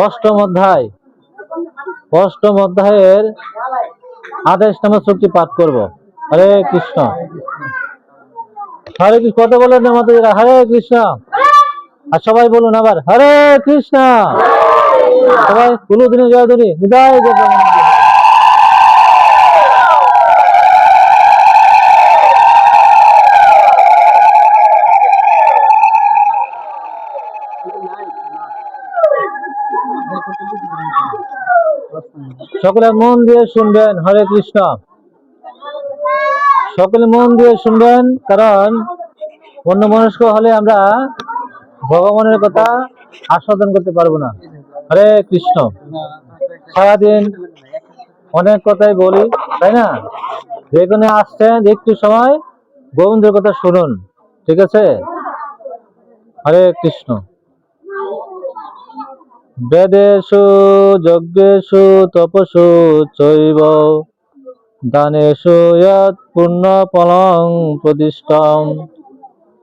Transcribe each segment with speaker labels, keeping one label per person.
Speaker 1: অষ্টম অধ্যায়, অষ্টম অধ্যায়ের 28 নম্বর শ্লোকটি পাঠ করব। হরে কৃষ্ণ। হরে কৃষ্ণ কত বলেন না মাতাজিরা? হরে কৃষ্ণ। আর সবাই বলুন আবার হরে কৃষ্ণ। সবাই বলুন দিনে জয় ধরি হৃদয় সকলে মন দিয়ে শুনবেন। হরে কৃষ্ণ। সকলে মন দিয়ে শুনবেন, কারণ অন্য মনস্ক হলে আমরা ভগবানের কথা আস্বাদন করতে পারবো না। হরে কৃষ্ণ। সারাদিন অনেক কথাই বলি, তাই না? যেখানে আসছেন একটু সময় গোবিন্দের কথা শুনুন, ঠিক আছে? হরে কৃষ্ণ। বেদেষু যজ্ঞেষু তপসু চৈব দানেষু যৎ পুণ্য ফলং প্রদিষ্টম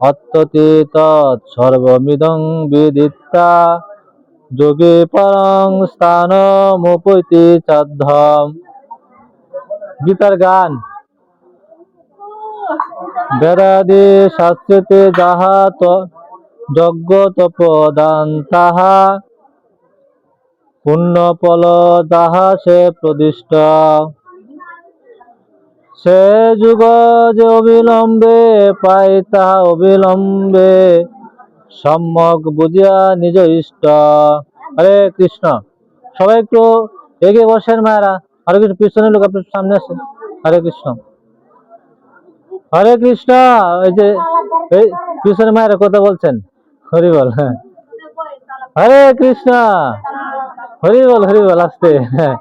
Speaker 1: অত্যতি তৎ সর্বমিদং বিদিত্বা যোগে পরং স্থানমুপৈতি চাদ্ধম। গীতার গান। বেদাদি শাস্ত্রেতে যাহা যজ্ঞ তপ দান তাহা পুণ্য ফল যাহা সে প্রদিষ্ট। সে যুগ যে অবিলম্বে পাই তাহা অবিলম্বে সম্যক বুঝিয়া নিজ ইষ্ট। হরে কৃষ্ণ। সবাই একটু এগিয়ে বসেন মায়েরা। হরে কৃষ্ণ। পিছনের লোক আপনার সামনে আসেন। হরে কৃষ্ণ। হরে কৃষ্ণ। এই যে এই পিছনে মায়েরা কথা বলছেন। হরি বল। হ্যাঁ, হরে কৃষ্ণ। হরি বল, হরি বল। আসতে হ্যাঁ,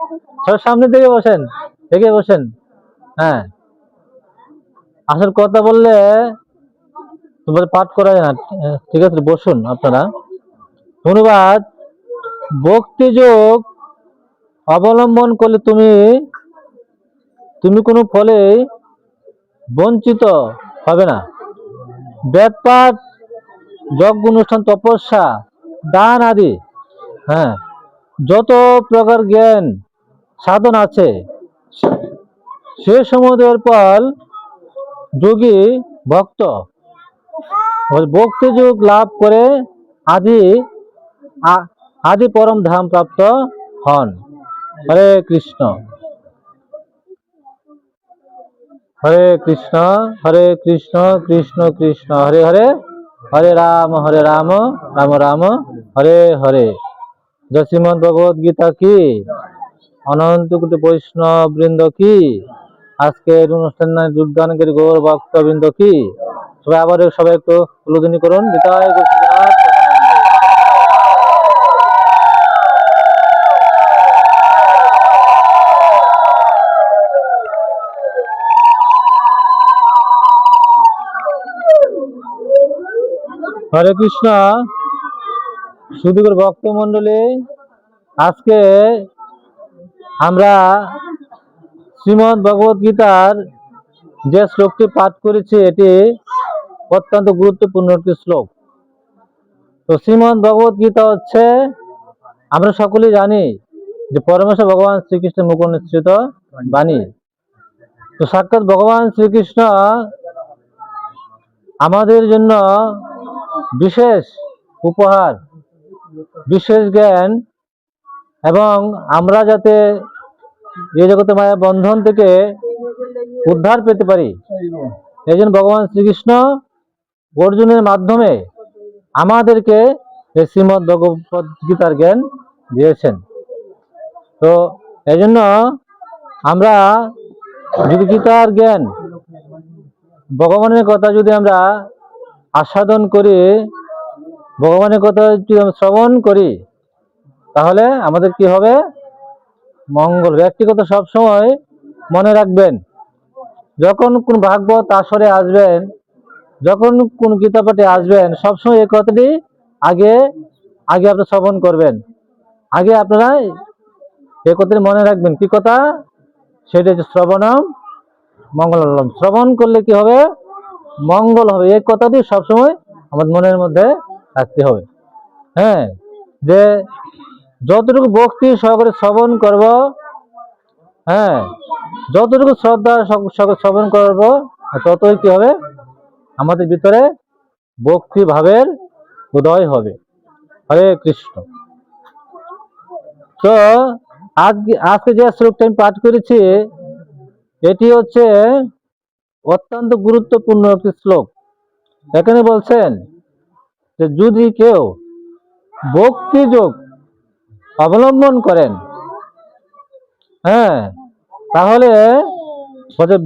Speaker 1: সব সামনের দিকে বসেন, এগিয়ে বসেন। হ্যাঁ, আসল কথা বললে তোমার পাঠ করা যায় না, ঠিক আছে? বসুন আপনারা। ধন্যবাদ। ভক্তি যোগ অবলম্বন করলে তুমি কোনো ফলে বঞ্চিত হবে না। বেদপাঠ, যজ্ঞ অনুষ্ঠান, তপস্যা, দান আদি, হ্যাঁ, যত প্রকার জ্ঞান সাধন আছে সে সমুদয়ের ফল যোগী ভক্ত ভক্তি যোগ লাভ করে আদি পরম ধাম প্রাপ্ত হন। হরে কৃষ্ণ। হরে কৃষ্ণ। হরে কৃষ্ণ কৃষ্ণ কৃষ্ণ হরে হরে, হরে রাম রাম রাম হরে হরে। জয় শ্রীমদ ভগবদ গীতা কি, অনন্ত কোটি বৈষ্ণব বৃন্দ কি, আজকের অনুষ্ঠানে যোগদানকারী গৌর ভক্ত বৃন্দ কি। সবাই আবার সবাই একটু উল্লোধনী করুন। বিদায়। হরে কৃষ্ণ। সুধীর ভক্ত মন্ডলী, আজকে আমরা শ্রীমদ ভগবদ গীতার যে শ্লোকটি পাঠ করেছি এটি অত্যন্ত গুরুত্বপূর্ণ একটি শ্লোক। তো শ্রীমদ ভগবদ গীতা হচ্ছে, আমরা সকলেই জানি যে পরমেশ্বর ভগবান শ্রীকৃষ্ণের মুখ নিঃসৃত বাণী। তো সাক্ষাৎ ভগবান শ্রীকৃষ্ণ আমাদের জন্য বিশেষ উপহার, বিশেষ জ্ঞান, এবং আমরা যাতে এই জগতে মায়া বন্ধন থেকে উদ্ধার পেতে পারি, এই জন্য ভগবান শ্রীকৃষ্ণ অর্জুনের মাধ্যমে আমাদেরকে এই শ্রীমদ ভগবদ গীতার জ্ঞান দিয়েছেন। তো এই জন্য আমরা যদি গীতার জ্ঞান, ভগবানের কথা যদি আমরা আস্বাদন করি, ভগবানের কথা যদি আমরা শ্রবণ করি, তাহলে আমাদের কি হবে? মঙ্গল। একটি কথা সবসময় মনে রাখবেন, যখন কোন ভাগবত আসরে আসবেন, যখন কোন গীতা পাঠে আসবেন, সবসময় এই কথাটি আগে আপনারা শ্রবণ করবেন। আগে আপনারা এই কথাটি মনে রাখবেন। কি কথা? সেটা হচ্ছে শ্রবণম মঙ্গলম। শ্রবণ করলে কি হবে? মঙ্গল হবে। এই কথাটি সবসময় আমাদের মনের মধ্যে রাখতে হবে। হ্যাঁ, যে যতটুকু ভক্তি সহকারে শ্রবণ করব, হ্যাঁ, যতটুকু শ্রদ্ধা সহকারে শ্রবণ করব, ততই কি হবে, আমাদের ভিতরে ভক্তি ভাবের উদয় হবে। হরে কৃষ্ণ। তো আজকে যে শ্লোকটা আমি পাঠ করেছি, এটি হচ্ছে অত্যন্ত গুরুত্বপূর্ণ একটি শ্লোক। এখানে বলছেন যে যদি কেউ ভক্তি যোগ অবলম্বন করেন, হ্যাঁ, তাহলে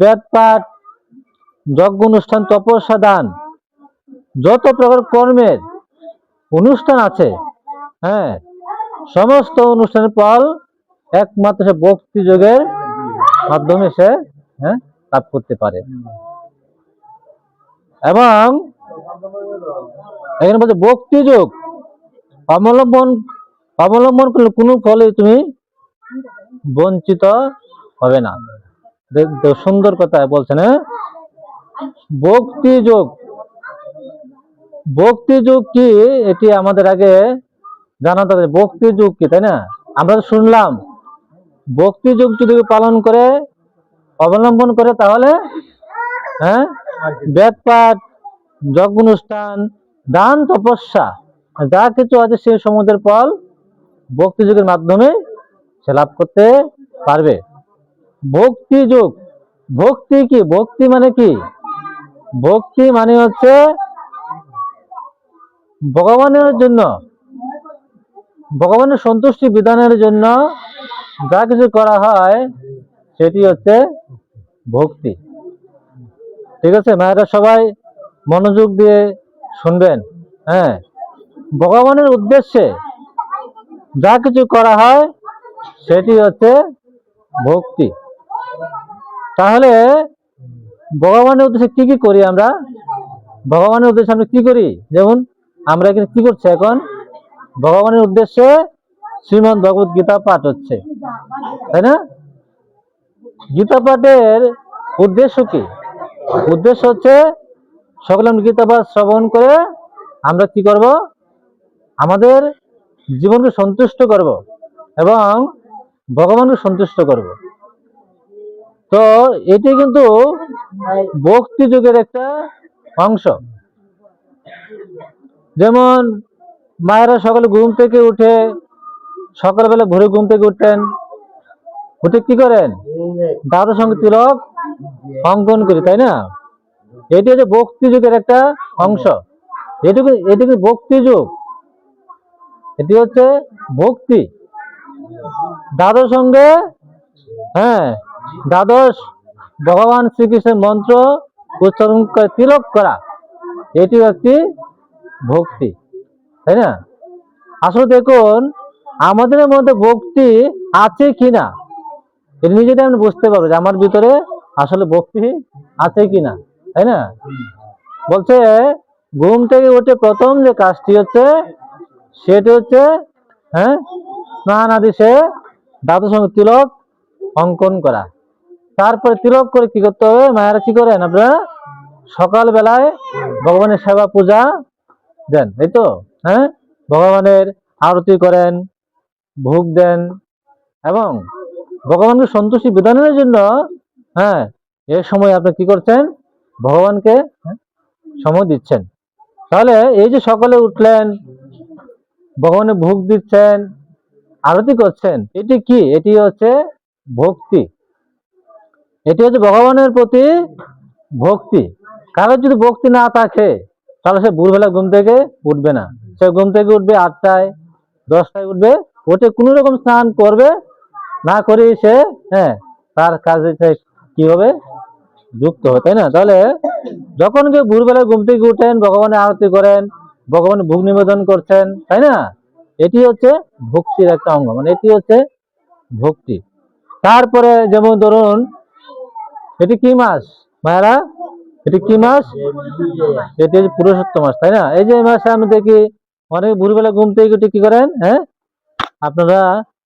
Speaker 1: বেদ পাঠ, যজ্ঞ অনুষ্ঠান, তপস্যা, দান, যত প্রকার কর্মের অনুষ্ঠান আছে, হ্যাঁ, সমস্ত অনুষ্ঠানের ফল একমাত্র সে ভক্তি যোগের মাধ্যমে সে লাভ করতে পারে। এবং এখানে বলছে ভক্তি যোগ অবলম্বন করলে কোনো ফলে তুমি বঞ্চিত হবে না। সুন্দর কথা বলছেন। ভক্তি যোগ, ভক্তি যোগ কি এটি আমাদের আগে জানাতে হবে। ভক্তি যোগ কি, তাই না? আমরা শুনলাম ভক্তি যোগ যদি পালন করে, অবলম্বন করে, তাহলে বেদ পাঠ, যজ্ঞ অনুষ্ঠান, দান, তপস্যা যা কিছু আছে সেই সমুদ্রের ফল ভক্তি যোগের মাধ্যমে সে লাভ করতে পারবে। ভক্তি যোগ, ভক্তি কি, ভক্তি মানে কি? ভক্তি মানে হচ্ছে ভগবানের জন্য, ভগবানের সন্তুষ্টি বিধানের জন্য যা কিছু করা হয় সেটি হচ্ছে ভক্তি। ঠিক আছে মায়েরা, সবাই মনোযোগ দিয়ে শুনবেন। হ্যাঁ, ভগবানের উদ্দেশ্যে যা কিছু করা হয় সেটি হচ্ছে ভক্তি। তাহলে ভগবানের উদ্দেশ্যে কি কি করি আমরা? ভগবানের উদ্দেশ্যে আমরা কি করি? যেমন আমরা এখানে কি করছি, এখন ভগবানের উদ্দেশ্যে শ্রীমদ্ ভগবত গীতা পাঠ হচ্ছে, তাই না? গীতা পাঠের উদ্দেশ্য কি? উদ্দেশ্য হচ্ছে সকলে গীতা পাঠ শ্রবণ করে আমরা কি করব, আমাদের জীবনকে সন্তুষ্ট করব এবং ভগবানকে সন্তুষ্ট করব। তো এটি কিন্তু ভক্তি যুগের একটা অংশ। যেমন মায়েরা সকালে ঘুম থেকে উঠে, সকালবেলা ভোরে ঘুম থেকে উঠতেন, উঠে কি করেন, দাদার সঙ্গে তিলক অঙ্কন করি, তাই না? এটি হচ্ছে ভক্তি যুগের একটা অংশ। এটি ভক্তি যুগ, এটি হচ্ছে ভক্তি। দাদার সঙ্গে দ্বাদশ ভগবান শ্রীকৃষ্ণের মন্ত্র উচ্চারণ করে তিলক করা, এটি একটি ভক্তি, তাই না? আসলে দেখুন আমাদের মধ্যে ভক্তি আছে কিনা এটা নিজেটা আমি বুঝতে পারবো যে আমার ভিতরে আসলে ভক্তি আছে কিনা, তাই না? বলছে ঘুম থেকে উঠে প্রথম যে কাজটি হচ্ছে সেটি হচ্ছে স্নান আদি সে দাদুর সঙ্গে তিলক অঙ্কন করা। তারপরে তিলক করে কি করতে হবে, মায়েরা কি করেন, আপনারা সকাল বেলায় ভগবানের সেবা পূজা দেন, এই তো, ভগবানের আরতি করেন, ভোগ দেন এবং ভগবানকে সন্তুষ্টি বিধানের জন্য এই সময় আপনি কি করছেন, ভগবানকে সময় দিচ্ছেন। তাহলে এই যে সকালে উঠলেন, ভগবানের ভোগ দিচ্ছেন, আরতি করছেন, এটি কি? এটি হচ্ছে ভক্তি। এটি হচ্ছে ভগবানের প্রতি ভক্তি। কারো যদি ভক্তি না থাকে তাহলে সে ভোরবেলা ঘুম থেকে উঠবে না। সে ঘুম থেকে উঠবে 8টায় 10টায় উঠবে, উঠে কোন রকম স্নান করবে না করে সে তার কাজে কি হবে, যুক্ত হবে, তাই না? তাহলে যখন কেউ ভোরবেলা ঘুম থেকে উঠেন, ভগবানের আরতি করেন, ভগবানের ভোগ নিবেদন করছেন, তাই না? এটি হচ্ছে ভক্তির একটা অঙ্গ, মানে এটি হচ্ছে ভক্তি। তারপরে যেমন ধরুন এটি কি মাস মায়েরা, এটি কি মাস? এটি হচ্ছে পুরুষোত্তম মাস, তাই না? এই যে মাসে আমি দেখি অনেক ভোরবেলা ঘুম থেকে উঠে কি করেন, আপনারা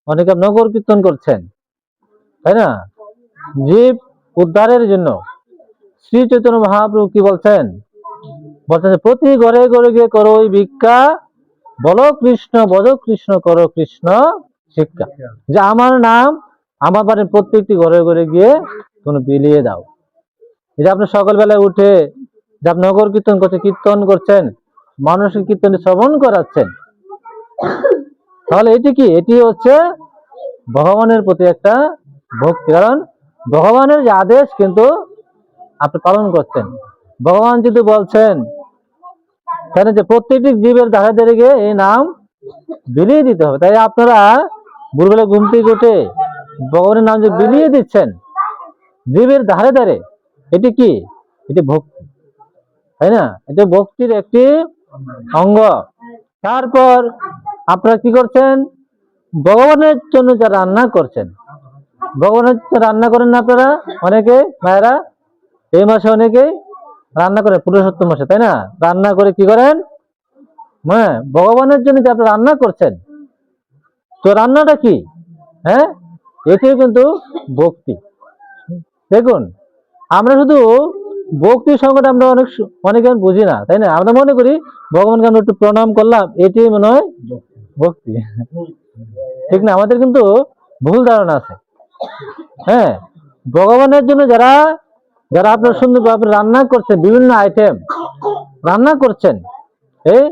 Speaker 1: অনেকে নগর কীর্তন করছেন, তাই না? জীব উদ্ধারের জন্য শ্রী চৈতন্য মহাপ্রভু কি বলছেন, বলছেন প্রতি ঘরে ঘরে গিয়ে করো ভিক্ষা, বলো কৃষ্ণ বলো কৃষ্ণ করো কৃষ্ণ শিক্ষা। যে আমার নাম আমার বাড়ির প্রত্যেকটি ঘরে ঘরে গিয়ে তুমি বিলিয়ে দাও। এই যে আপনি সকালবেলায় উঠে যে আপনি নগর কীর্তন করছেন, কীর্তন করছেন, মানুষের কীর্তন শ্রবণ করাচ্ছেন, তাহলে এটি কি? এটি হচ্ছে ভগবানের প্রতি একটা ভক্তি। কারণ ভগবানের যে আদেশ কিন্তু আপনি পালন করছেন। ভগবান যদি বলছেন তাহলে যে প্রত্যেকটি জীবের ধারে ধারে গিয়ে এই নাম বিলিয়ে দিতে হবে। তাই আপনারা ভোরবেলা ঘুম থেকে উঠে ভগবানের নাম যে বিলিয়ে দিচ্ছেন জীবের ধারে ধারে, এটি কি? এটি ভক্তি, তাই না? এটা ভক্তির একটি অঙ্গ। তারপর আপনারা কি করছেন? ভগবানের জন্য যা রান্না করছেন, ভগবানের রান্না করেন না আপনারা? অনেকে মায়েরা এই মাসে অনেকেই রান্না করেন, পুরুষোত্তম মাসে, তাই না? রান্না করে কি করেন? হ্যাঁ, ভগবানের জন্য যে আপনি রান্না করছেন, তো রান্নাটা কি? হ্যাঁ, এটিও কিন্তু ভক্তি। দেখুন, আমরা শুধু ভক্তির সঙ্গে আমরা অনেকে বুঝি না, তাই না? আমরা মনে করি ভগবানকে আমরা একটু প্রণাম করলাম, এটি মনে হয় ভক্তি। ঠিক না? আমাদের কিন্তু ভুল ধারণা আছে। হ্যাঁ, ভগবানের জন্য যারা যারা আপনার সুন্দরভাবে রান্না করছেন, বিভিন্ন আইটেম রান্না করছেন, এই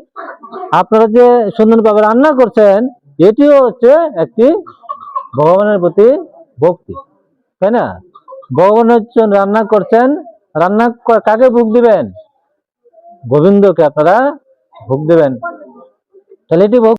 Speaker 1: আপনারা যে সুন্দরভাবে রান্না করছেন, এটিও হচ্ছে একটি ভগবানের প্রতি ভক্তি, তাই না? ভগবানের জন্য রান্না করছেন, রান্না কাকে ভোগ দিবেন? গোবিন্দকে আপনারা ভোগ দিবেন, তাহলে এটি